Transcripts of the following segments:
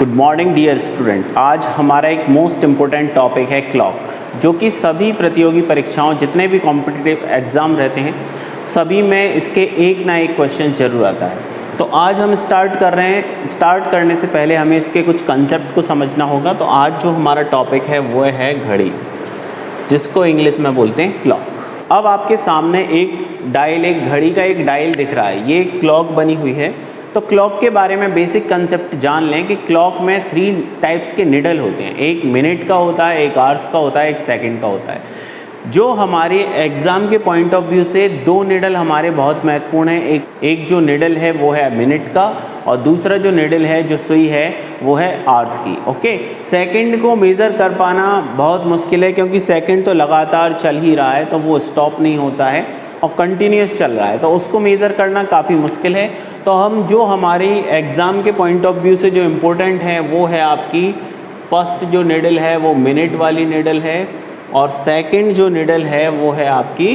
Good morning dear student. आज हमारा एक मोस्ट इम्पोर्टेंट टॉपिक है क्लॉक, जो कि सभी प्रतियोगी परीक्षाओं, जितने भी कॉम्पिटिटिव एग्ज़ाम रहते हैं, सभी में इसके एक ना एक क्वेश्चन जरूर आता है। तो आज हम स्टार्ट कर रहे हैं। स्टार्ट करने से पहले हमें इसके कुछ कंसेप्ट को समझना होगा। तो आज जो हमारा टॉपिक है वो है घड़ी, जिसको इंग्लिश में बोलते हैं क्लॉक। अब आपके सामने एक डायल, एक घड़ी का एक डायल दिख रहा है, ये क्लॉक बनी हुई है। तो क्लॉक के बारे में बेसिक कंसेप्ट जान लें कि क्लॉक में 3 टाइप्स के निडल होते हैं। एक मिनट का होता है, एक आवर्स का होता है, एक सेकंड का होता है। जो हमारे एग्ज़ाम के पॉइंट ऑफ व्यू से 2 निडल हमारे बहुत महत्वपूर्ण हैं। एक जो निडल है वो है मिनट का, और दूसरा जो निडल है, जो सुई है, वो है आवर्स की। ओके, सेकंड को मेज़र कर पाना बहुत मुश्किल है, क्योंकि सेकंड तो लगातार चल ही रहा है, तो वो स्टॉप नहीं होता है और कंटिन्यूस चल रहा है, तो उसको मेज़र करना काफ़ी मुश्किल है। तो हम जो हमारी एग्ज़ाम के पॉइंट ऑफ व्यू से जो इम्पोर्टेंट है वो है आपकी फर्स्ट जो निडल है वो मिनट वाली निडल है, और सेकंड जो निडल है वो है आपकी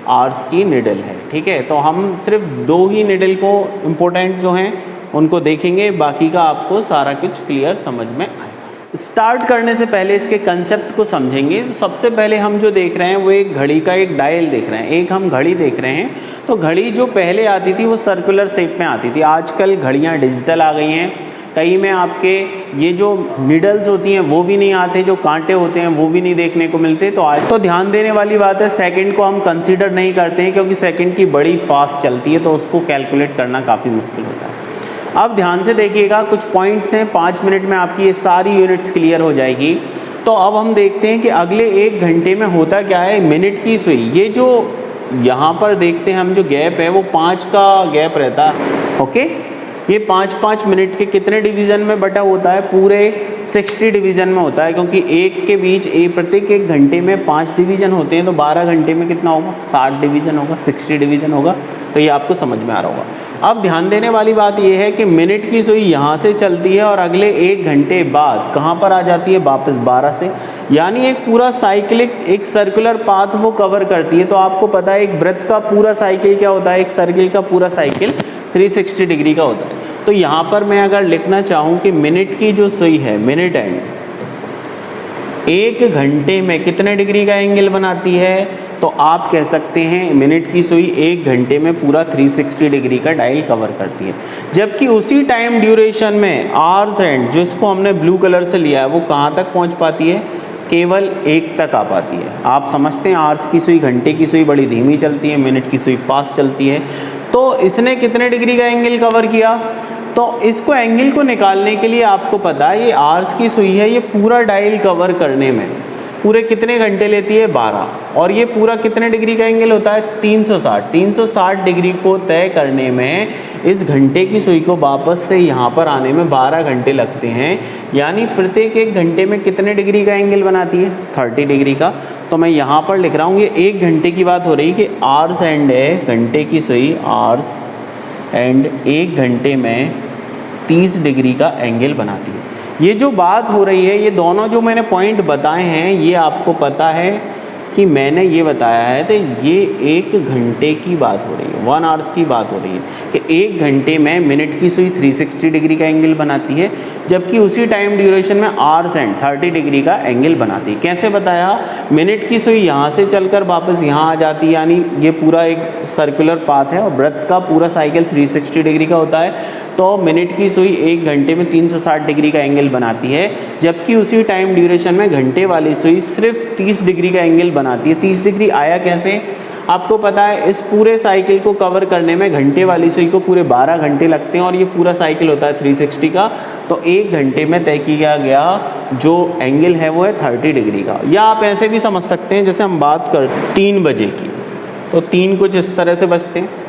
आवर्स की निडल है। ठीक है, तो हम सिर्फ 2 ही निडल को इम्पोर्टेंट जो हैं उनको देखेंगे, बाकी का आपको सारा कुछ क्लियर समझ में आएगा। स्टार्ट करने से पहले इसके कंसेप्ट को समझेंगे। तो सबसे पहले हम जो देख रहे हैं वो एक घड़ी का एक डायल देख रहे हैं, एक हम घड़ी देख रहे हैं। तो घड़ी जो पहले आती थी वो सर्कुलर शेप में आती थी। आजकल घड़ियाँ डिजिटल आ गई हैं, कई में आपके ये जो निडल्स होती हैं वो भी नहीं आते, जो कांटे होते हैं वो भी नहीं देखने को मिलते। तो आज तो ध्यान देने वाली बात है, सेकंड को हम कंसीडर नहीं करते हैं, क्योंकि सेकंड की बड़ी फास्ट चलती है, तो उसको कैलकुलेट करना काफ़ी मुश्किल होता है। अब ध्यान से देखिएगा, कुछ पॉइंट्स हैं, 5 मिनट में आपकी ये सारी यूनिट्स क्लियर हो जाएगी। तो अब हम देखते हैं कि अगले 1 घंटे में होता क्या है। मिनट की सुई, ये जो यहाँ पर देखते हैं हम, जो गैप है वो 5 का गैप रहता है। ओके, ये 5-5 मिनट के कितने डिवीज़न में बटा होता है? पूरे 60 डिवीज़न में होता है, क्योंकि एक के बीच प्रत्येक 1 घंटे में 5 डिवीज़न होते हैं। तो 12 घंटे में कितना होगा? 60 डिवीज़न होगा, 60 डिवीज़न होगा। तो ये आपको समझ में आ रहा होगा। अब ध्यान देने वाली बात ये है कि मिनट की सुई यहाँ से चलती है और अगले 1 घंटे बाद कहाँ पर आ जाती है? वापस 12 से। यानी एक पूरा साइक्लिक, एक सर्कुलर पाथ वो कवर करती है। तो आपको पता है एक वृत्त का पूरा साइकिल क्या होता है, एक सर्किल का पूरा साइकिल 360 डिग्री का होता है। तो यहाँ पर मैं अगर लिखना चाहूँ कि मिनट की जो सुई है, मिनट एंड 1 घंटे में कितने डिग्री का एंगल बनाती है, तो आप कह सकते हैं मिनट की सुई 1 घंटे में पूरा 360 डिग्री का डायल कवर करती है। जबकि उसी टाइम ड्यूरेशन में आवर्स एंड, जिसको हमने ब्लू कलर से लिया है, वो कहाँ तक पहुँच पाती है? केवल 1 तक आ पाती है। आप समझते हैं आवर्स की सुई, घंटे की सुई बड़ी धीमी चलती है, मिनट की सुई फास्ट चलती है। तो इसने कितने डिग्री का एंगल कवर किया? तो इसको एंगल को निकालने के लिए आपको पता है, ये आवर्स की सुई है, ये पूरा डायल कवर करने में पूरे कितने घंटे लेती है? 12। और ये पूरा कितने डिग्री का एंगल होता है? 360। 360 डिग्री को तय करने में इस घंटे की सुई को वापस से यहाँ पर आने में 12 घंटे लगते हैं। यानी प्रत्येक 1 घंटे में कितने डिग्री का एंगल बनाती है? 30 डिग्री का। तो मैं यहाँ पर लिख रहा हूँ, ये 1 घंटे की बात हो रही है कि आवर्स एंड है, घंटे की सुई आवर्स एंड 1 घंटे में 30 डिग्री का एंगल बनाती है। ये जो बात हो रही है, ये दोनों जो मैंने पॉइंट बताए हैं, ये आपको पता है कि मैंने ये बताया है, तो ये 1 घंटे की बात हो रही है, 1 आवर्स की बात हो रही है कि 1 घंटे में मिनट की सुई 360 डिग्री का एंगल बनाती है, जबकि उसी टाइम ड्यूरेशन में आवर्स एंड 30 डिग्री का एंगल बनाती है। कैसे बताया? मिनट की सुई यहाँ से चलकर वापस यहाँ आ जाती है, यानी ये पूरा एक सर्कुलर पाथ है, और वृत्त का पूरा साइकिल 360 डिग्री का होता है। तो मिनट की सुई 1 घंटे में 360 डिग्री का एंगल बनाती है, जबकि उसी टाइम ड्यूरेशन में घंटे वाली सुई सिर्फ 30 डिग्री का एंगल बनाती है। 30 डिग्री आया कैसे? आपको पता है, इस पूरे साइकिल को कवर करने में घंटे वाली सुई को पूरे 12 घंटे लगते हैं, और ये पूरा साइकिल होता है 360 का। तो 1 घंटे में तय किया गया जो एंगल है वो है 30 डिग्री का। या आप ऐसे भी समझ सकते हैं, जैसे हम बात कर 3 बजे की, तो 3 कुछ इस तरह से बजते हैं।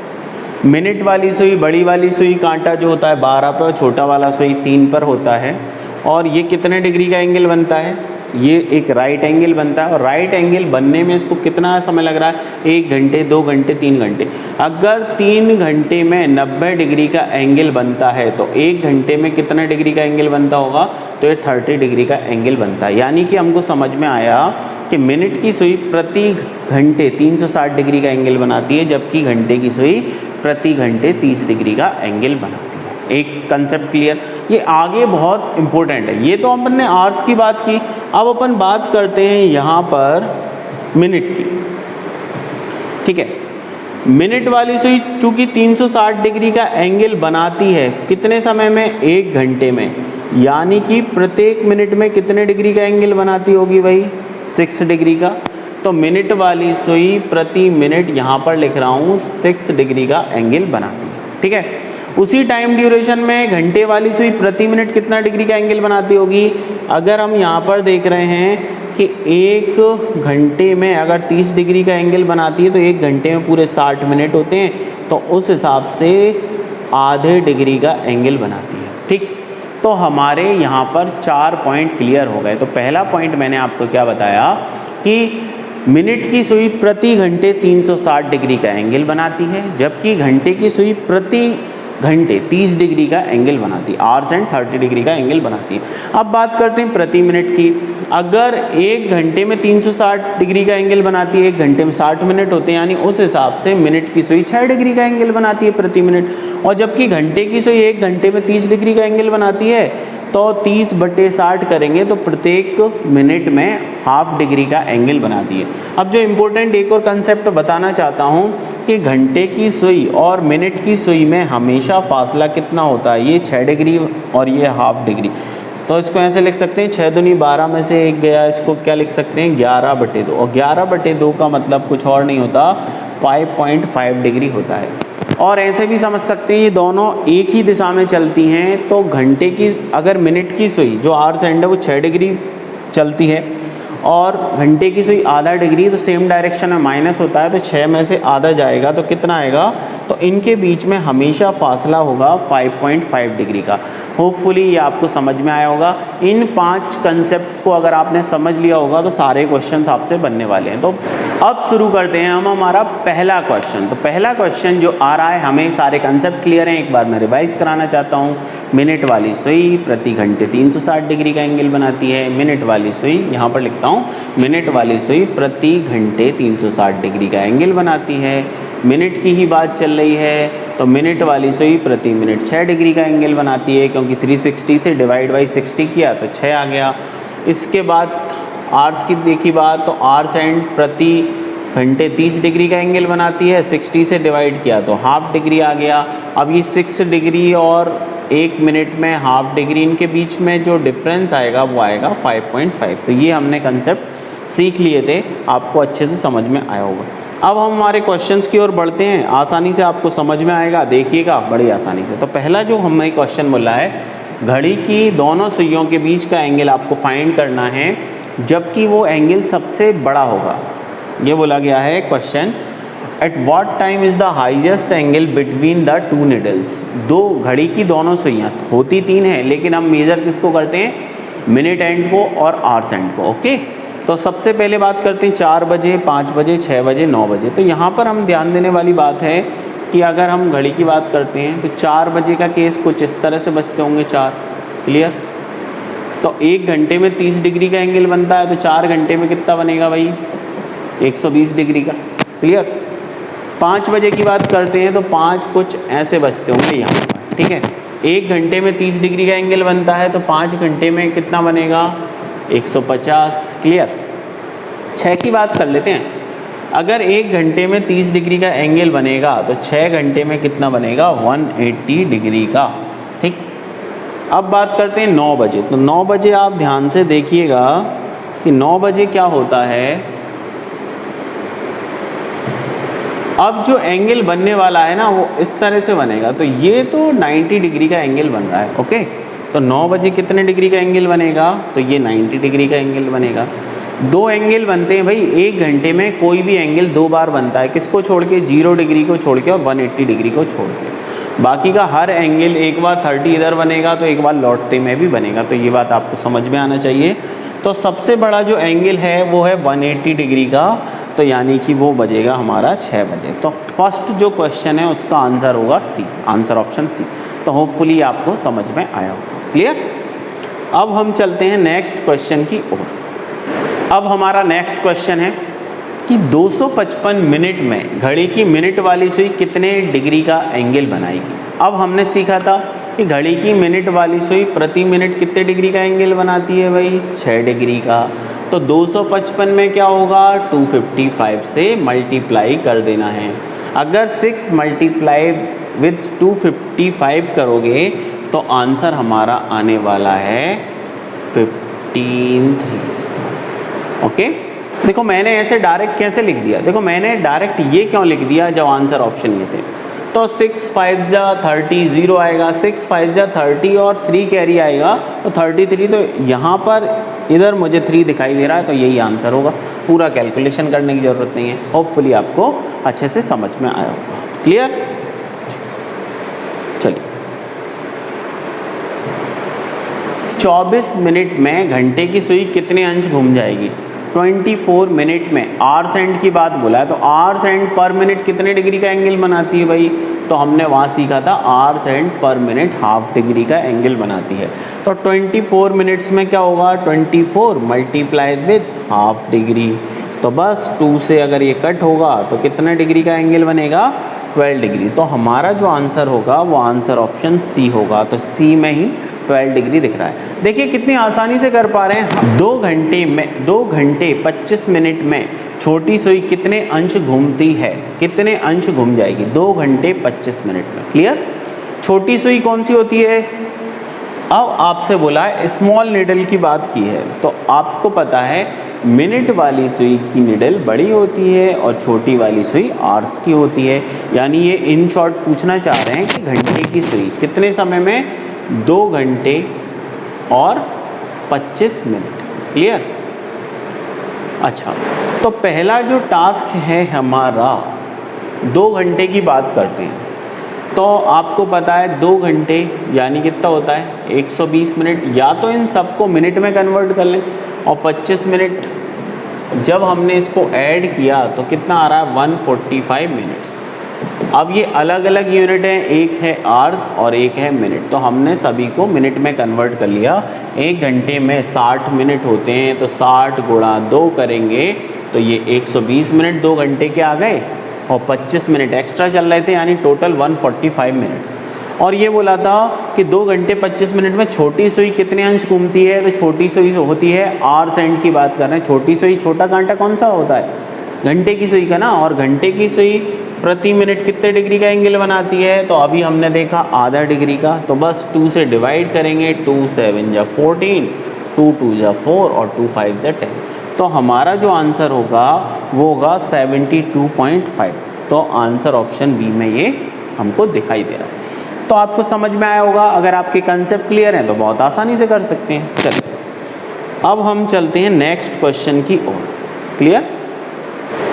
मिनट वाली सुई, बड़ी वाली सुई कांटा जो होता है 12 पर, छोटा वाला सुई 3 पर होता है। और ये कितने डिग्री का एंगल बनता है? ये एक राइट एंगल बनता है, और राइट एंगल बनने में इसको कितना समय लग रहा है? 1 घंटे, 2 घंटे, 3 घंटे। अगर 3 घंटे में 90 डिग्री का एंगल बनता है, तो 1 घंटे में कितना डिग्री का एंगल बनता होगा? तो ये 30 डिग्री का एंगल बनता है। यानी कि हमको समझ में आया कि मिनट की सुई प्रति घंटे 360 डिग्री का एंगल बनाती है, जबकि घंटे की सुई प्रति घंटे 30 डिग्री का एंगल बनाती है। एक कंसेप्ट क्लियर। ये आगे बहुत इंपॉर्टेंट है। ये तो अपन ने आवर्स की बात की, अब अपन बात करते हैं यहाँ पर मिनट की। ठीक है, मिनट वाली सुई चूंकि 360 डिग्री का एंगल बनाती है कितने समय में? 1 घंटे में, यानी कि प्रत्येक मिनट में कितने डिग्री का एंगल बनाती होगी भाई? 6 डिग्री का। तो मिनट वाली सुई प्रति मिनट, यहाँ पर लिख रहा हूँ 6 डिग्री का एंगल बनाती है। ठीक है, उसी टाइम ड्यूरेशन में घंटे वाली सुई प्रति मिनट कितना डिग्री का एंगल बनाती होगी? अगर हम यहाँ पर देख रहे हैं कि 1 घंटे में अगर 30 डिग्री का एंगल बनाती है तो 1 घंटे में पूरे 60 मिनट होते हैं, तो उस हिसाब से आधे डिग्री का एंगल बनाती है। ठीक, तो हमारे यहाँ पर 4 पॉइंट क्लियर हो गए। तो पहला पॉइंट मैंने आपको क्या बताया कि मिनट की सुई प्रति घंटे 360 डिग्री का एंगल बनाती है, जबकि घंटे की सुई प्रति घंटे 30 डिग्री का एंगल बनाती है, आवर्स एंड 30 डिग्री का एंगल बनाती है। अब बात करते हैं प्रति मिनट की। अगर 1 घंटे में 360 डिग्री का एंगल बनाती है, 1 घंटे में 60 मिनट होते हैं, यानी उस हिसाब से मिनट की सुई 6 डिग्री का एंगल बनाती है प्रति मिनट। और जबकि घंटे की सुई 1 घंटे में 30 डिग्री का एंगल बनाती है, तो 30/60 करेंगे तो प्रत्येक मिनट में ½ डिग्री का एंगल बनाती है। अब जो इम्पोर्टेंट एक और कंसेप्ट बताना चाहता हूँ कि घंटे की सुई और मिनट की सुई में हमेशा फासला कितना होता है? ये 6 डिग्री और ये ½ डिग्री। तो इसको ऐसे लिख सकते हैं 6 दूनी 12 में से 1 गया, इसको क्या लिख सकते हैं? 11/2। और 11/2 का मतलब कुछ और नहीं होता, 5.5 डिग्री होता है। और ऐसे भी समझ सकते हैं ये दोनों एक ही दिशा में चलती हैं, तो घंटे की अगर मिनट की सुई जो आवर्स एंड है वो 6 डिग्री चलती है और घंटे की सुई ½ डिग्री, तो सेम डायरेक्शन में माइनस होता है, तो 6 में से आधा जाएगा तो कितना आएगा? तो इनके बीच में हमेशा फासला होगा 5.5 डिग्री का। होपफुली ये आपको समझ में आया होगा। इन 5 कंसेप्ट्स को अगर आपने समझ लिया होगा तो सारे क्वेश्चंस आपसे बनने वाले हैं। तो अब शुरू करते हैं हम हमारा पहला क्वेश्चन। तो पहला क्वेश्चन जो आ रहा है, हमें सारे कंसेप्ट क्लियर हैं, एक बार मैं रिवाइज कराना चाहता हूँ। मिनट वाली सुई प्रति घंटे 360 डिग्री का एंगल बनाती है। मिनट वाली सुई, यहाँ पर लिखता हूँ, मिनट वाली सुई प्रति घंटे 360 डिग्री का एंगल बनाती है। मिनट की ही बात चल रही है, तो मिनट वाली सुई प्रति मिनट 6 डिग्री का एंगल बनाती है, क्योंकि 360 से डिवाइड बाई 60 किया तो 6 आ गया। इसके बाद आवर्स की देखी बात, तो आवर्स एंड प्रति घंटे 30 डिग्री का एंगल बनाती है, 60 से डिवाइड किया तो ½ डिग्री आ गया। अब ये 6 डिग्री और 1 मिनट में ½ डिग्री, इनके बीच में जो डिफरेंस आएगा वो आएगा 5.5। तो ये हमने कंसेप्ट सीख लिए थे, आपको अच्छे से समझ में आया होगा। अब हम हमारे क्वेश्चंस की ओर बढ़ते हैं, आसानी से आपको समझ में आएगा, देखिएगा बड़ी आसानी से। तो पहला जो हमें क्वेश्चन बोला है, घड़ी की दोनों सुइयों के बीच का एंगल आपको फाइंड करना है जबकि वो एंगल सबसे बड़ा होगा। ये बोला गया है question, at what time is the highest angle between the 2 needles. दो घड़ी की दोनों सुइयाँ होती 3 हैं, लेकिन हम मेज़र किसको करते हैं? मिनट एंड को और आवर्स एंड को। ओके, तो सबसे पहले बात करते हैं 4 बजे, 5 बजे, 6 बजे, 9 बजे। तो यहाँ पर हम ध्यान देने वाली बात है कि अगर हम घड़ी की बात करते हैं तो 4 बजे का केस कुछ इस तरह से बजते होंगे 4, क्लियर। तो 1 घंटे में 30 डिग्री का एंगल बनता है, तो 4 घंटे में कितना बनेगा भाई? 120 डिग्री का, क्लियर। 5 बजे की बात करते हैं तो 5 कुछ ऐसे बजते होंगे यहाँ पर, ठीक है। 1 घंटे में 30 डिग्री का एंगल बनता है, तो 5 घंटे में कितना बनेगा? 150, क्लियर। 6 की बात कर लेते हैं, अगर 1 घंटे में 30 डिग्री का एंगल बनेगा तो 6 घंटे में कितना बनेगा? 180 डिग्री का, ठीक। अब बात करते हैं 9 बजे। तो 9 बजे आप ध्यान से देखिएगा कि 9 बजे क्या होता है। अब जो एंगल बनने वाला है ना वो इस तरह से बनेगा, तो ये तो 90 डिग्री का एंगल बन रहा है, ओके। तो 9 बजे कितने डिग्री का एंगल बनेगा? तो ये 90 डिग्री का एंगल बनेगा। 2 एंगल बनते हैं भाई 1 घंटे में, कोई भी एंगल 2 बार बनता है, किसको छोड़ के? 0 डिग्री को छोड़ के और 180 डिग्री को छोड़ के। बाकी का हर एंगल एक बार 30 इधर बनेगा तो एक बार लौटते में भी बनेगा, तो ये बात आपको समझ में आना चाहिए। तो सबसे बड़ा जो एंगल है वो है 180 डिग्री का, तो यानी कि वो बजेगा हमारा 6 बजे। तो फर्स्ट जो क्वेश्चन है उसका आंसर होगा सी, आंसर ऑप्शन सी। तो होपफुली आपको समझ में आया होगा, क्लियर। अब हम चलते हैं नेक्स्ट क्वेश्चन की ओर। अब हमारा नेक्स्ट क्वेश्चन है कि 255 मिनट में घड़ी की मिनट वाली सुई कितने डिग्री का एंगल बनाएगी। अब हमने सीखा था कि घड़ी की मिनट वाली सुई प्रति मिनट कितने डिग्री का एंगल बनाती है भाई? 6 डिग्री का। तो 255 में क्या होगा? 255 से मल्टीप्लाई कर देना है। अगर 6 मल्टीप्लाई विथ 255 करोगे तो आंसर हमारा आने वाला है 15/3। ओके, देखो मैंने ऐसे डायरेक्ट कैसे लिख दिया? देखो मैंने डायरेक्ट ये क्यों लिख दिया जब आंसर ऑप्शन ये थे? तो 6 5 जा 30 0 आएगा, 6 5 जा 30 और 3 कैरी आएगा तो 33। तो यहाँ पर इधर मुझे 3 दिखाई दे रहा है, तो यही आंसर होगा। पूरा कैलकुलेशन करने की ज़रूरत नहीं है। होपफुली आपको अच्छे से समझ में आया होगा। क्लियर? चलिए, 24 मिनट में घंटे की सुई कितने अंश घूम जाएगी? 24 मिनट में आवर्स एंड की बात बोला है, तो आवर्स एंड पर मिनट कितने डिग्री का एंगल बनाती है भाई? तो हमने वहाँ सीखा था आवर्स एंड पर मिनट हाफ डिग्री का एंगल बनाती है। तो 24 मिनट्स में क्या होगा? 24 मल्टीप्लाइड विथ हाफ डिग्री। तो बस 2 से अगर ये कट होगा तो कितने डिग्री का एंगल बनेगा? 12 डिग्री। तो हमारा जो आंसर होगा वो आंसर ऑप्शन सी होगा। तो सी में ही 12 डिग्री दिख रहा है। देखिए कितनी आसानी से कर पा रहे हैं। 2 घंटे 25 मिनट में छोटी सुई कितने अंश घूमती है? कितने अंश घूम जाएगी 2 घंटे 25 मिनट में? क्लियर? छोटी सुई कौन सी होती है? अब आपसे बोला है स्मॉल निडल की बात की है, तो आपको पता है मिनट वाली सुई की निडल बड़ी होती है और छोटी वाली सुई आवर्स की होती है। यानी ये इन शॉर्ट पूछना चाह रहे हैं कि घंटे की सुई कितने समय में? 2 घंटे और 25 मिनट। क्लियर? अच्छा, तो पहला जो टास्क है हमारा 2 घंटे की बात करते हैं। तो आपको पता है 2 घंटे यानी कितना होता है? 120 मिनट। या तो इन सबको मिनट में कन्वर्ट कर लें, और 25 मिनट जब हमने इसको ऐड किया तो कितना आ रहा है? 145 मिनट्स। अब ये अलग अलग यूनिट हैं, एक है आवर्स और एक है मिनट, तो हमने सभी को मिनट में कन्वर्ट कर लिया। 1 घंटे में 60 मिनट होते हैं, तो 60 गुणा 2 करेंगे तो ये 120 मिनट 2 घंटे के आ गए, और 25 मिनट एक्स्ट्रा चल रहे थे यानी टोटल 145 मिनट्स। और ये बोला था कि 2 घंटे 25 मिनट में छोटी सुई कितने अंश घूमती है? तो छोटी सुई होती है आवर्स एंड की बात कर रहे हैं। छोटी सुई, छोटा कांटा कौन सा होता है? घंटे की सुई का ना। और घंटे की सुई प्रति मिनट कितने डिग्री का एंगल बनाती है? तो अभी हमने देखा आधा डिग्री का। तो बस 2 से डिवाइड करेंगे, 2 7 जा 14, 2 2 जा 4 और 2 5 जा 10। तो हमारा जो आंसर होगा वो होगा 72.5। तो आंसर ऑप्शन बी में ये हमको दिखाई दे रहा है। तो आपको समझ में आया होगा। अगर आपके कंसेप्ट क्लियर हैं तो बहुत आसानी से कर सकते हैं। चलिए अब हम चलते हैं नेक्स्ट क्वेश्चन की ओर। क्लियर?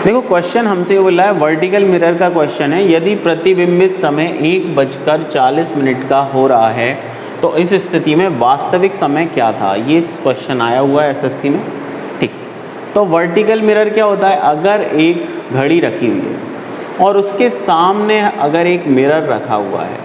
देखो क्वेश्चन हमसे बोला है, वर्टिकल मिरर का क्वेश्चन है, यदि प्रतिबिंबित समय 1:40 का हो रहा है तो इस स्थिति में वास्तविक समय क्या था? ये क्वेश्चन आया हुआ है एसएससी में। ठीक, तो वर्टिकल मिरर क्या होता है? अगर एक घड़ी रखी हुई है और उसके सामने अगर एक मिरर रखा हुआ है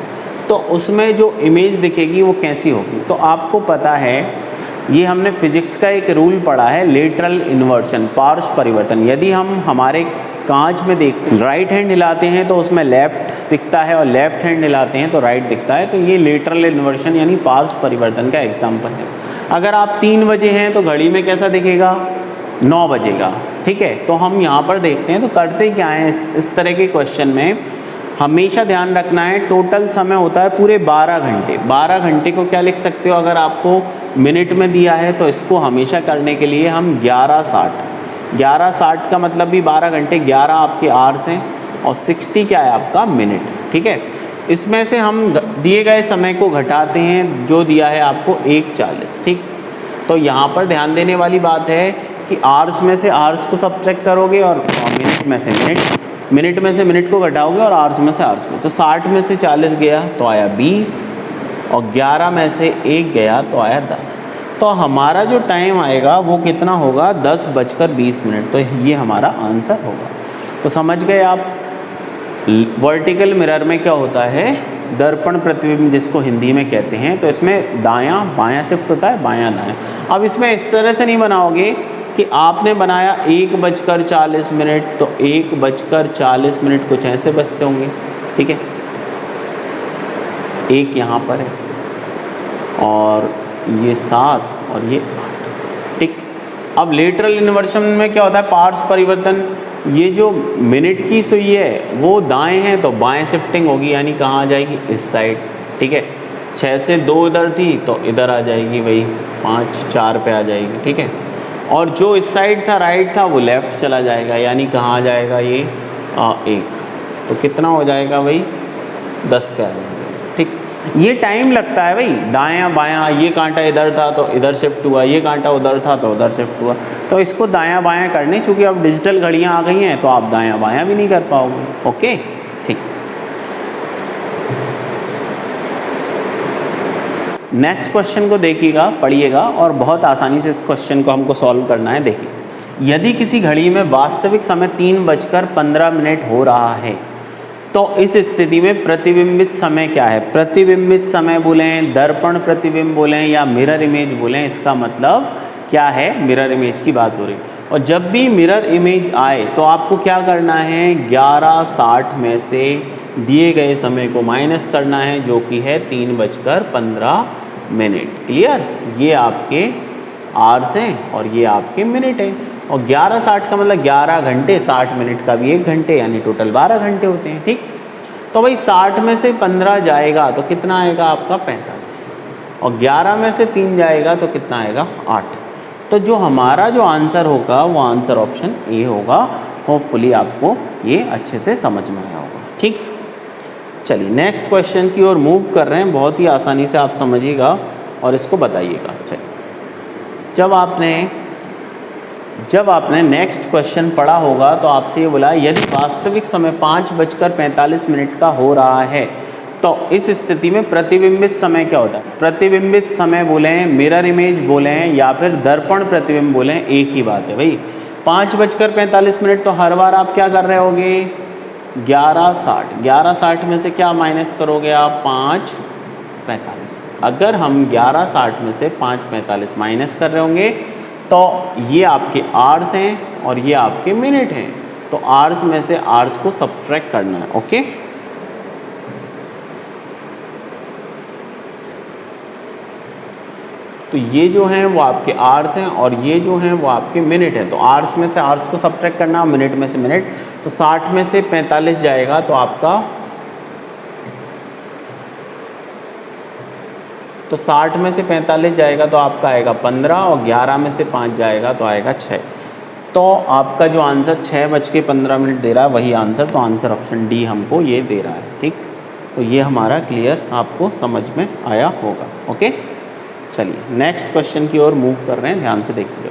तो उसमें जो इमेज दिखेगी वो कैसी होगी? तो आपको पता है, ये हमने फिजिक्स का एक रूल पढ़ा है, लेटरल इन्वर्शन, पार्श्व परिवर्तन। यदि हम हमारे कांच में देखते हैं, राइट हैंड हिलाते हैं तो उसमें लेफ़्ट दिखता है, और लेफ़्ट हैंड हिलाते हैं तो राइट दिखता है। तो ये लेटरल इन्वर्शन यानी पार्श्व परिवर्तन का एग्जाम्पल है। अगर आप 3 बजे हैं तो घड़ी में कैसा दिखेगा? 9 बजेगा। ठीक है, तो हम यहाँ पर देखते हैं तो करते क्या है इस तरह के क्वेश्चन में हमेशा ध्यान रखना है टोटल समय होता है पूरे 12 घंटे। 12 घंटे को क्या लिख सकते हो? अगर आपको मिनट में दिया है तो इसको हमेशा करने के लिए हम 11:60 का मतलब भी 12 घंटे, 11 आपके आवर्स हैं और 60 क्या है आपका मिनट। ठीक है, इसमें से हम दिए गए समय को घटाते हैं, जो दिया है आपको 1:40। ठीक, तो यहाँ पर ध्यान देने वाली बात है कि आवर्स में से आवर्स को सब्ट्रैक्ट करोगे और मिनट में से मिनट को घटाओगे और आवर्स में से आवर्स को। तो 60 में से 40 गया तो आया 20, और 11 में से 1 गया तो आया 10। तो हमारा जो टाइम आएगा वो कितना होगा? 10:20। तो ये हमारा आंसर होगा। तो समझ गए आप, वर्टिकल मिरर में क्या होता है? दर्पण प्रतिबिंब जिसको हिंदी में कहते हैं। तो इसमें दायां बायां शिफ्ट होता है, बायां दायां। अब इसमें इस तरह से नहीं बनाओगे कि आपने बनाया 1:40, तो 1:40 कुछ ऐसे बचते होंगे। ठीक है, 1 यहाँ पर है, और ये 7 और ये 8, ठीक। अब लेटरल इन्वर्शन में क्या होता है, पार्श्व परिवर्तन, ये जो मिनट की सुई है वो दाएं है तो बाएं शिफ्टिंग होगी, यानी कहाँ आ जाएगी, इस साइड, ठीक है। 6 से 2 इधर थी तो इधर आ जाएगी, वही 5 4 पे आ जाएगी, ठीक है। और जो इस साइड था, राइट था, वो लेफ़्ट चला जाएगा, यानी कहाँ आ जाएगा, ये 1, तो कितना हो जाएगा भाई, 10 पे आ जाएगा, ठीक। ये टाइम लगता है भाई, दायां बायां, ये कांटा इधर था तो इधर शिफ्ट हुआ, ये कांटा उधर था तो उधर शिफ्ट हुआ, तो इसको दायां बायां करने, चूँकि अब डिजिटल घड़ियाँ आ गई हैं तो आप दायां बायां भी नहीं कर पाओगे, ओके, ठीक। नेक्स्ट क्वेश्चन को देखिएगा, पढ़िएगा और बहुत आसानी से इस क्वेश्चन को हमको सॉल्व करना है। देखिए, यदि किसी घड़ी में वास्तविक समय 3:15 हो रहा है तो इस स्थिति में प्रतिबिंबित समय क्या है। प्रतिबिंबित समय बोलें, दर्पण प्रतिबिंब बोलें या मिरर इमेज बोलें, इसका मतलब क्या है, मिरर इमेज की बात हो रही। और जब भी मिरर इमेज आए तो आपको क्या करना है, 11:60 में से दिए गए समय को माइनस करना है, जो कि है 3:15। क्लियर, ये आपके आवर्स हैं और ये आपके मिनट हैं। और 11:60 का मतलब 11 घंटे, 60 मिनट का भी 1 घंटे, यानी टोटल 12 घंटे होते हैं, ठीक। तो भाई 60 में से 15 जाएगा तो कितना आएगा आपका, 45, और 11 में से 3 जाएगा तो कितना आएगा, 8। तो जो हमारा जो आंसर होगा वो आंसर ऑप्शन ए होगा। होपफुली आपको ये अच्छे से समझ में आया होगा, ठीक। चलिए नेक्स्ट क्वेश्चन की ओर मूव कर रहे हैं, बहुत ही आसानी से आप समझिएगा और इसको बताइएगा। चलिए, जब आपने नेक्स्ट क्वेश्चन पढ़ा होगा तो आपसे ये बोला, यदि वास्तविक समय 5:45 का हो रहा है तो इस स्थिति में प्रतिबिंबित समय क्या होता है। प्रतिबिंबित समय बोलें, मिरर इमेज बोलें या फिर दर्पण प्रतिबिंब बोलें, एक ही बात है भाई। 5:45 तो हर बार आप क्या कर रहे होगे, 11:60 में से क्या माइनस करोगे आप, 5:45। अगर हम 11:60 में से 5:45 माइनस कर रहे होंगे तो ये आपके आवर्स हैं और ये आपके मिनट हैं, तो आवर्स में से आवर्स को सब्ट्रैक्ट करना है, ओके। तो ये जो हैं वो आपके आवर्स हैं और ये जो हैं वो आपके मिनट हैं, तो आवर्स में से आवर्स को सब्ट्रैक्ट करना, मिनट में से मिनट। तो 60 में से 45 जाएगा तो आपका, तो 60 में से 45 जाएगा तो आपका आएगा 15, और 11 में से 5 जाएगा तो आएगा 6। तो आपका जो आंसर 6:15 दे रहा है वही आंसर, तो आंसर ऑप्शन डी हमको ये दे रहा है, ठीक। तो ये हमारा क्लियर आपको समझ में आया होगा, ओके। चलिए नेक्स्ट क्वेश्चन की ओर मूव कर रहे हैं, ध्यान से देखिएगा।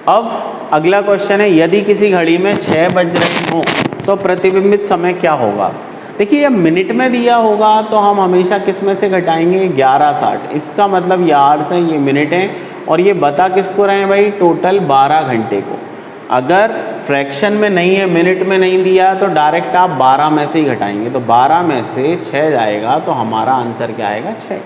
अब अगला क्वेश्चन है, यदि किसी घड़ी में 6 बज रहे हों तो प्रतिबिंबित समय क्या होगा। देखिए, ये मिनट में दिया होगा तो हम हमेशा किस में से घटाएंगे, 11:60। इसका मतलब ये आवर्स हैं, ये मिनट हैं, और ये बता किसको रहे हैं भाई, टोटल 12 घंटे को। अगर फ्रैक्शन में नहीं है, मिनट में नहीं दिया, तो डायरेक्ट आप 12 में से ही घटाएंगे, तो 12 में से 6 जाएगा तो हमारा आंसर क्या आएगा, 6।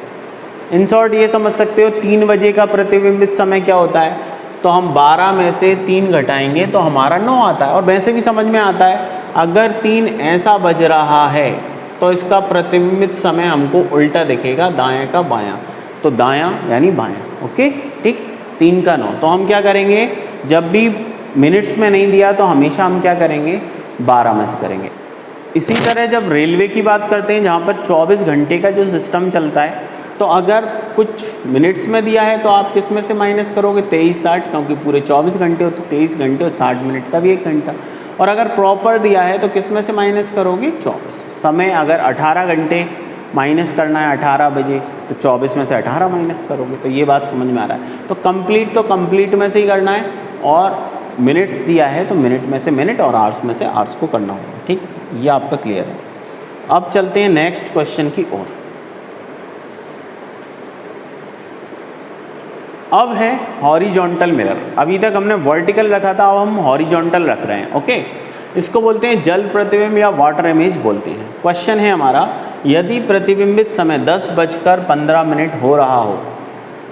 इन शॉर्ट ये समझ सकते हो 3 बजे का प्रतिबिंबित समय क्या होता है, तो हम 12 में से 3 घटाएंगे तो हमारा 9 आता है। और वैसे भी समझ में आता है, अगर 3 ऐसा बज रहा है तो इसका प्रतिबिंबित समय हमको उल्टा दिखेगा, दायां का बायां, तो दायां यानी बायां, ओके, ठीक। 3 का 9, तो हम क्या करेंगे, जब भी मिनट्स में नहीं दिया तो हमेशा हम क्या करेंगे, 12 में से करेंगे। इसी तरह जब रेलवे की बात करते हैं, जहाँ पर 24 घंटे का जो सिस्टम चलता है, तो अगर कुछ मिनट्स में दिया है तो आप किस में से माइनस करोगे, 23:60, क्योंकि पूरे 24 घंटे हो तो 23 घंटे और 60 मिनट का भी 1 घंटा। और अगर प्रॉपर दिया है तो किस में से माइनस करोगे, 24। समय अगर 18 घंटे माइनस करना है 18 बजे, तो 24 में से 18 माइनस करोगे। तो ये बात समझ में आ रहा है। तो कंप्लीट में से ही करना है, और मिनट्स दिया है तो मिनट में से मिनट और आवर्स में से आवर्स को करना होगा, ठीक। ये आपका क्लियर है। अब चलते हैं नेक्स्ट क्वेश्चन की ओर। अब है हॉरिजॉन्टल मिरर। अभी तक हमने वर्टिकल रखा था, अब हम हॉरिजॉन्टल रख रहे हैं, ओके। इसको बोलते हैं जल प्रतिबिंब या वाटर इमेज बोलते हैं। क्वेश्चन है हमारा, यदि प्रतिबिंबित समय 10:15 हो रहा हो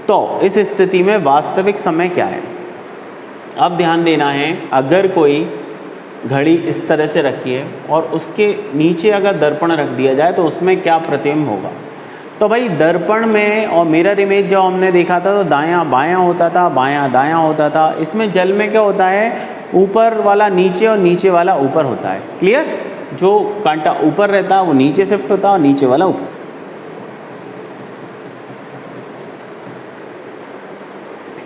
तो इस स्थिति में वास्तविक समय क्या है। अब ध्यान देना है, अगर कोई घड़ी इस तरह से रखी है और उसके नीचे अगर दर्पण रख दिया जाए तो उसमें क्या प्रतिबिंब होगा। तो भाई दर्पण में और मिरर इमेज जो हमने देखा था तो दायां बायां होता था, बायां दायां होता था। इसमें जल में क्या होता है, ऊपर वाला नीचे और नीचे वाला ऊपर होता है। क्लियर? जो कांटा ऊपर रहता है वो नीचे शिफ्ट होता है और नीचे वाला ऊपर।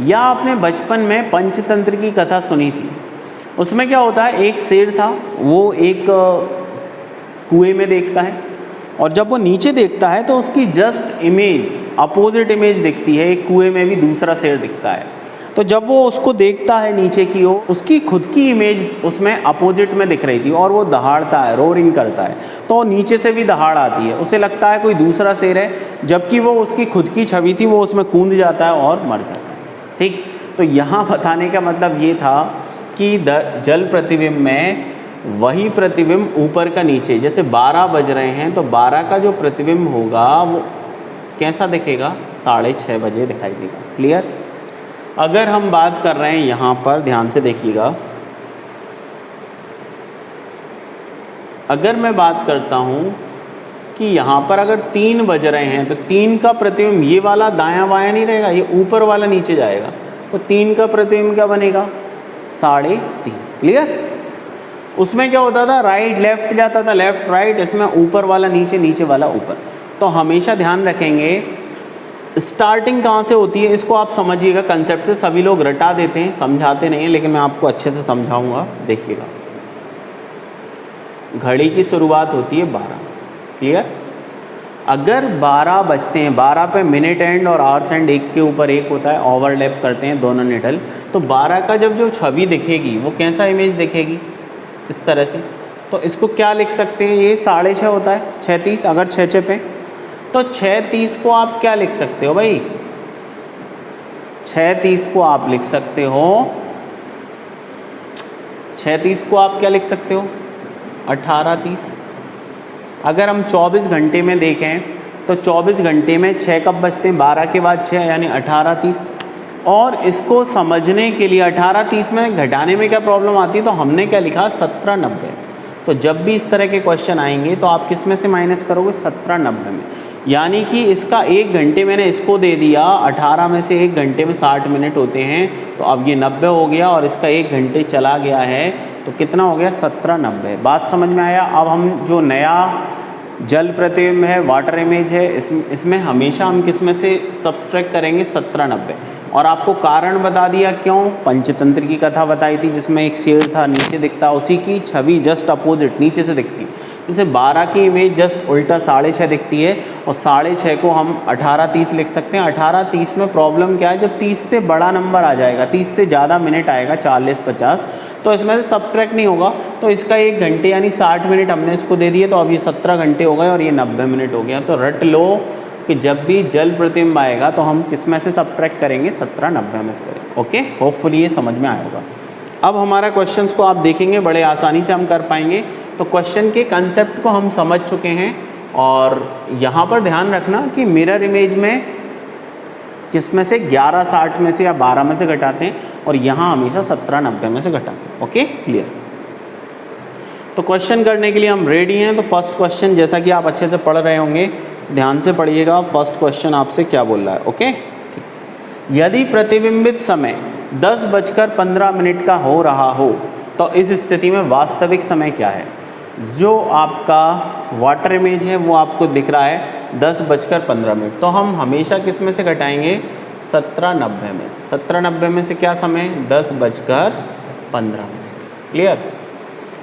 या आपने बचपन में पंचतंत्र की कथा सुनी थी, उसमें क्या होता है, एक शेर था, वो एक कुएं में देखता है और जब वो नीचे देखता है तो उसकी जस्ट इमेज, अपोजिट इमेज दिखती है। एक कुएं में भी दूसरा शेर दिखता है, तो जब वो उसको देखता है नीचे की ओर, उसकी खुद की इमेज उसमें अपोजिट में दिख रही थी और वो दहाड़ता है, रोरिंग करता है, तो नीचे से भी दहाड़ आती है। उसे लगता है कोई दूसरा शेर है, जबकि वो उसकी खुद की छवि थी, वो उसमें कूद जाता है और मर जाता है। ठीक, तो यहाँ बताने का मतलब ये था कि जल प्रतिबिंब में वही प्रतिबिंब ऊपर का नीचे, जैसे 12 बज रहे हैं तो 12 का जो प्रतिबिंब होगा वो कैसा दिखेगा, 6:30 बजे दिखाई देगा। क्लियर? अगर हम बात कर रहे हैं यहाँ पर, ध्यान से देखिएगा, अगर मैं बात करता हूँ कि यहाँ पर अगर 3 बज रहे हैं तो 3 का प्रतिबिंब ये वाला दायां बायां नहीं रहेगा, ये ऊपर वाला नीचे जाएगा, तो 3 का प्रतिबिंब क्या बनेगा, 3:30। क्लियर? उसमें क्या होता था, राइट लेफ्ट जाता था, लेफ्ट राइट, इसमें ऊपर वाला नीचे, नीचे वाला ऊपर। तो हमेशा ध्यान रखेंगे स्टार्टिंग कहाँ से होती है, इसको आप समझिएगा कंसेप्ट से। सभी लोग रटा देते हैं, समझाते नहीं हैं, लेकिन मैं आपको अच्छे से समझाऊंगा, देखिएगा। घड़ी की शुरुआत होती है 12 से। क्लियर? अगर 12 बजते हैं, 12 पे मिनट एंड और आवर्स एंड एक के ऊपर एक होता है, ओवरलैप करते हैं दोनों निडल, तो 12 का जब जो छवि दिखेगी वो कैसा इमेज दिखेगी, इस तरह से। तो इसको क्या लिख सकते हैं, ये 6:30 होता है, 6:30 अगर 6 पे, तो 6:30 को आप क्या लिख सकते हो भाई, 6:30 को आप लिख सकते हो, 6:30 को आप क्या लिख सकते हो, 18:30। अगर हम 24 घंटे में देखें तो 24 घंटे में 6 कब बजते हैं, 12 के बाद 6 यानी 18:30। और इसको समझने के लिए 18:30 में घटाने में क्या प्रॉब्लम आती है, तो हमने क्या लिखा, 17:90। तो जब भी इस तरह के क्वेश्चन आएंगे तो आप किस में से माइनस करोगे, 17:90 में। यानी कि इसका 1 घंटे मैंने इसको दे दिया, 18 में से 1 घंटे में 60 मिनट होते हैं, तो अब ये 90 हो गया और इसका 1 घंटे चला गया है, तो कितना हो गया, 17:90। बात समझ में आया? अब हम जो नया जल प्रतिबिंब है, वाटर इमेज है, इसमें हमेशा हम किस में से सब्ट्रैक्ट करेंगे, 17:90। और आपको कारण बता दिया, क्यों, पंचतंत्र की कथा बताई थी जिसमें एक शेर था, नीचे दिखता, उसी की छवि जस्ट अपोजिट नीचे से दिखती। जैसे 12 की इमेज जस्ट उल्टा 6:30 दिखती है और 6:30 को हम 18:30 लिख सकते हैं। 18:30 में प्रॉब्लम क्या है, जब 30 से बड़ा नंबर आ जाएगा, 30 से ज़्यादा मिनट आएगा, 40-50, तो इसमें से सब्ट्रैक्ट नहीं होगा। तो इसका 1 घंटे यानी 60 मिनट हमने इसको दे दिए, तो अब ये 17 घंटे हो गए और ये 90 मिनट हो गया। तो रट लो कि जब भी जल प्रतिबिंब आएगा तो हम किस में से सब्ट्रैक्ट करेंगे, 17:90 में से करेंगे। ओके, होपफुली ये समझ में आया होगा। अब हमारा क्वेश्चंस को आप देखेंगे, बड़े आसानी से हम कर पाएंगे। तो क्वेश्चन के कंसेप्ट को हम समझ चुके हैं और यहाँ पर ध्यान रखना कि मिरर इमेज में किस में से 11:60 में से या 12 में से घटाते हैं और यहाँ हमेशा 17:90 में से घटाते हैं। Okay, clear? तो क्वेश्चन करने के लिए हम रेडी हैं। तो फर्स्ट क्वेश्चन, जैसा कि आप अच्छे से पढ़ रहे होंगे, ध्यान से पढ़िएगा। फर्स्ट क्वेश्चन आपसे क्या बोल रहा है। ओके, यदि प्रतिबिंबित समय 10:15 का हो रहा हो तो इस स्थिति में वास्तविक समय क्या है। जो आपका वाटर इमेज है वो आपको दिख रहा है 10:15। तो हम हमेशा किस में से घटाएंगे, 17:90 में से। 17:90 में से क्या समय, 10:15। क्लियर?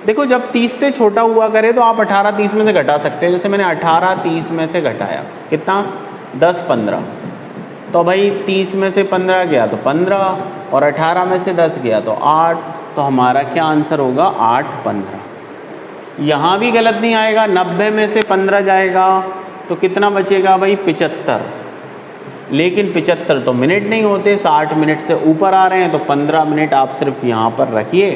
देखो, जब 30 से छोटा हुआ करे तो आप 18:30 में से घटा सकते हैं। जैसे मैंने 18:30 में से घटाया, कितना, 10:15। तो भाई 30 में से 15 गया तो 15 और 18 में से 10 गया तो 8। तो हमारा क्या आंसर होगा, 8:15। यहाँ भी गलत नहीं आएगा, 90 में से 15 जाएगा तो कितना बचेगा भाई, 75। लेकिन 75 तो मिनट नहीं होते, 60 मिनट से ऊपर आ रहे हैं, तो 15 मिनट आप सिर्फ यहाँ पर रखिए।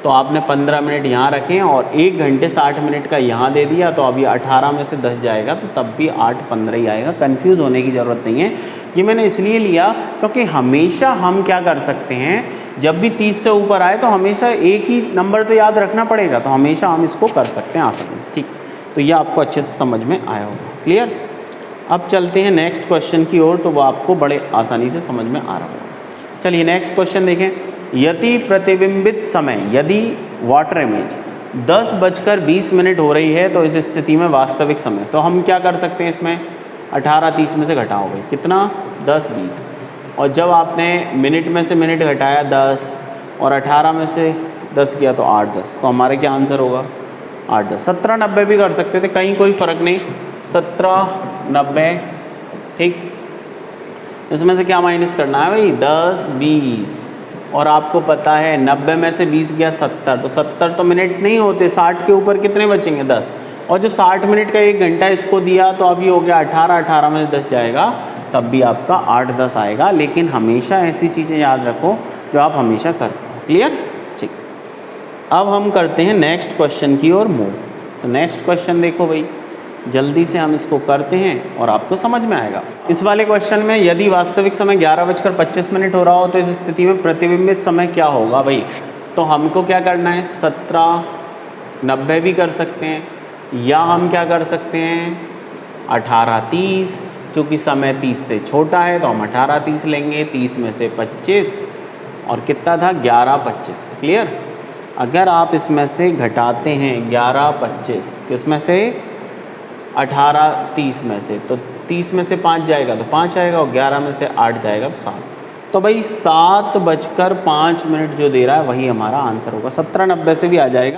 तो आपने 15 मिनट यहाँ रखें और 1 घंटे 60 मिनट का यहाँ दे दिया, तो अभी 18 में से 10 जाएगा तो तब भी 8:15 ही आएगा। कंफ्यूज होने की ज़रूरत नहीं है। ये मैंने इसलिए लिया क्योंकि हमेशा हम क्या कर सकते हैं जब भी 30 से ऊपर आए तो हमेशा एक ही नंबर तो याद रखना पड़ेगा, तो हमेशा हम इसको कर सकते हैं आसानी से। ठीक, तो ये आपको अच्छे से समझ में आया होगा। क्लियर? अब चलते हैं नेक्स्ट क्वेश्चन की ओर, तो वो आपको बड़े आसानी से समझ में आ रहा होगा। चलिए नेक्स्ट क्वेश्चन देखें। यदि प्रतिबिंबित समय, यदि वाटर इमेज 10:20 हो रही है तो इस स्थिति में वास्तविक समय, तो हम क्या कर सकते हैं इसमें, 18:30 में से घटाओ भाई, कितना, 10:20, और जब आपने मिनट में से मिनट घटाया 10 और 18 में से 10 किया तो 8:10, तो हमारा क्या आंसर होगा, 8:10। 17:90 भी कर सकते थे, कहीं कोई फ़र्क नहीं, 17:90। ठीक, इसमें से क्या माइनस करना है भाई, 10, 20, और आपको पता है 90 में से 20 गया 70, तो 70 तो मिनट नहीं होते, 60 के ऊपर कितने बचेंगे, 10, और जो 60 मिनट का 1 घंटा इसको दिया तो अभी हो गया 18, 18 में से 10 जाएगा, तब भी आपका 8-10 आएगा। लेकिन हमेशा ऐसी चीज़ें याद रखो जो आप हमेशा कर पाओ। क्लियर? ठीक, अब हम करते हैं नेक्स्ट क्वेश्चन की ओर मूव। तो नेक्स्ट क्वेश्चन देखो भाई, जल्दी से हम इसको करते हैं और आपको समझ में आएगा। इस वाले क्वेश्चन में यदि वास्तविक समय 11:25 हो रहा हो तो इस स्थिति में प्रतिबिंबित समय क्या होगा भाई, तो हमको क्या करना है, 17:90 भी कर सकते हैं, या हम क्या कर सकते हैं, 18:30, क्योंकि समय 30 से छोटा है तो हम 18:30 लेंगे, 30 में से 25 और कितना था, 11:25। क्लियर? अगर आप इसमें से घटाते हैं 11:25, किस में से, 18:30 में से, तो 30 में से 5 जाएगा तो 5 आएगा, और 11 में से 8 जाएगा तो 7। तो भाई 7:05 जो दे रहा है वही हमारा आंसर होगा। 17:90 से भी आ जाएगा।